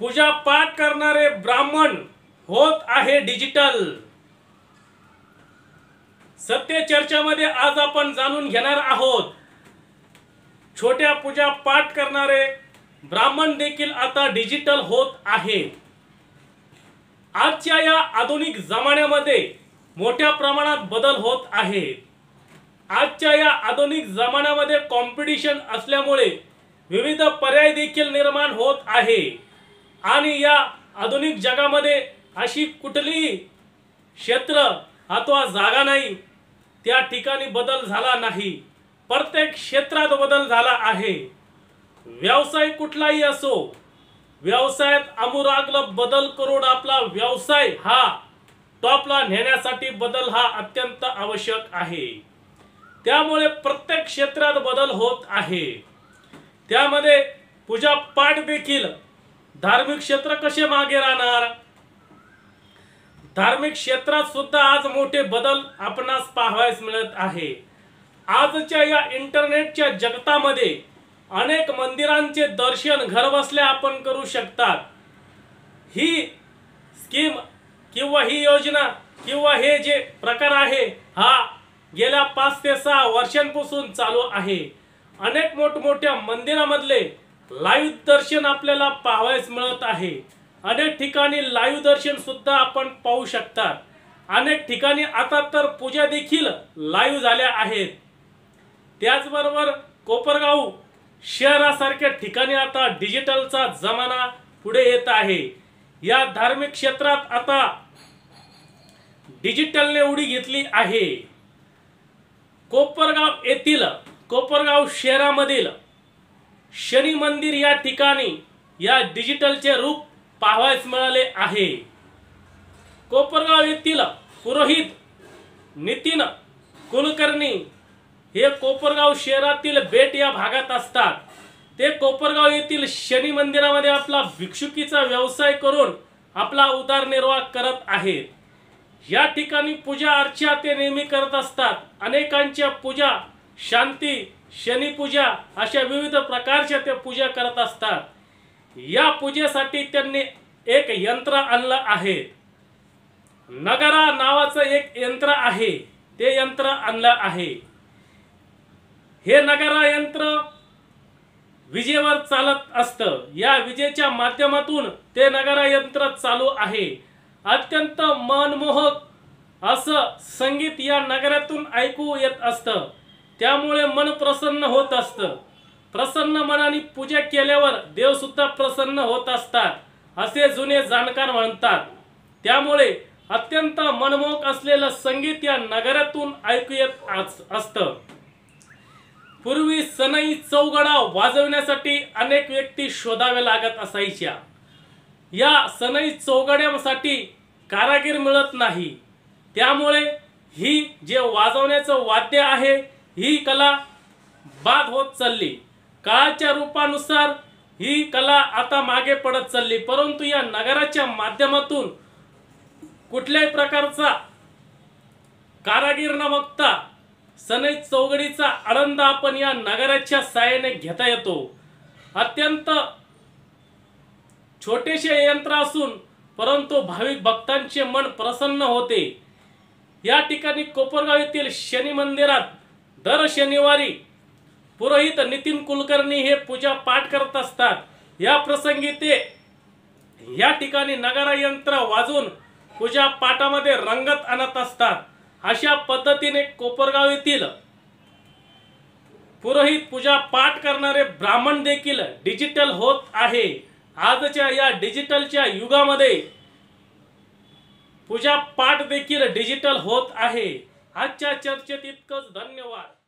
पूजा पाठ करणारे ब्राह्मण होत आहे डिजिटल। सत्य चर्चामध्ये आज आपण जाणून घेणार आहोत, छोट्या पूजा पाठ करणारे ब्राह्मण देखील आता डिजिटल होत आहेत। आजच्या या आधुनिक जमान्यामध्ये मोठ्या प्रमाणात बदल होत आहेत। आजच्या या आधुनिक जमान्यामध्ये कॉम्पिटिशन असल्यामुळे विविध पर्याय देखील निर्माण होत आहे आणि या आधुनिक जगामध्ये अशी कुठलीही क्षेत्र अथवा जागा नाही त्या ठिकाणी बदल झाला नाही। प्रत्येक क्षेत्रात बदल झाला आहे। व्यवसाय कुठलाही असो, व्यवसायात आमूलाग्र बदल करून आपला व्यवसाय हा टॉपला नेण्यासाठी बदल हा अत्यंत आवश्यक आहे। त्यामुळे प्रत्येक क्षेत्रात बदल होत आहे। त्यामध्ये पूजा पाठ देखील धार्मिक क्षेत्र कसे मागे राहणार? धार्मिक क्षेत्रात सुद्धा आज मोठे बदल आपणास पाहावयास मिळत आहे। आजच्या या इंटरनेटच्या जगतामध्ये अनेक मंदिरांचे दर्शन घरबसल्या आपण करू शकतात। ही स्कीम किंवा ही योजना किंवा हे जे प्रकार आहे हा गेल्या 5 ते 6 वर्षांपासून चालू आहे। अनेक मोठमोठ्या मंदिरांमधले लाईव्ह दर्शन आपल्याला पाहावयास मिळत आहे। अनेक ठिकाणी लाईव्ह दर्शन सुद्धा आपण पाहू शकतात। अनेक ठिकाणी आता तर पूजा देखील लाईव्ह झाल्या आहेत। त्याचबरोबर कोपरगाव शहरासारख्या ठिकाणी आता डिजिटलचा जमाना पुढे येत आहे। या धार्मिक क्षेत्रात आता डिजिटलने उडी घेतली आहे। कोपरगाव शहरामधील शनी मंदिर या ठिकाणी या डिजिटलचे रूप पाहावयास मिळाले आहे। कोपरगाव येथील पुरोहित नितीन कुलकर्णी हे कोपरगाव शहरातील बेट या भागात असतात। ते कोपरगाव येथील शनी मंदिरामध्ये आपला भिक्षुकीचा व्यवसाय करून आपला उदरनिर्वाह करत आहेत। या ठिकाणी पूजा अर्चा ते नेहमी करत असतात। अनेकांच्या पूजा, शांती, शनी पूजा अशा विविध प्रकारच्या ते पूजा करत असतात। या पूजेसाठी त्यांनी एक यंत्र आणलं आहे। नगारा नावाचं एक यंत्र आहे, ते यंत्र आणलं आहे। हे नगारा यंत्र विजेवर चालत असतं। या विजेच्या माध्यमातून ते नगारा यंत्र चालू आहे। अत्यंत मनमोहक असं संगीत या नगाऱ्यातून ऐकू येत असतं। त्यामुळे मन प्रसन्न होत असतं। प्रसन्न मनाने पूजा केल्यावर देव सुद्धा प्रसन्न होत असतात असे जुने जाणकार म्हणतात। त्यामुळे अत्यंत मनमोहक असलेलं संगीत या नगाऱ्यातून ऐकू येत असतं। पूर्वी सनई चौघडा वाजवण्यासाठी अनेक व्यक्ती शोधाव्या लागत असायच्या। या सनई चौघड्यासाठी कारागीर मिळत नाही। त्यामुळे ही जे वाजवण्याचं वाद्य आहे ही कला बाद होत चालली। काळाच्या रूपानुसार ही कला आता मागे पडत चालली। परंतु या नगाराच्या माध्यमातून कुठल्याही प्रकारचा कारागीर न बघता सनई चौघडीचा आनंद आपण या नगाराच्या साहाय्याने घेता येतो। अत्यंत छोटेसे यंत्र असून परंतु भाविक भक्तांचे मन प्रसन्न होते। या ठिकाणी कोपरगाव येथील शनी मंदिरात दर शनिवारी पुरोहित नितीन कुलकर्णी हे पूजा पाठ करत असतात। या प्रसंगी ते या ठिकाणी नगारा यंत्र वाजून पूजा पाठामध्ये रंगत आणत असतात। अशा पद्धतीने कोपरगाव येथील पुरोहित पूजा पाठ करणारे ब्राह्मण देखील डिजिटल होत आहे। आजच्या या डिजिटलच्या युगामध्ये पूजा पाठ देखील डिजिटल होत आहे। आजच्या चर्चेत इतकंच। धन्यवाद।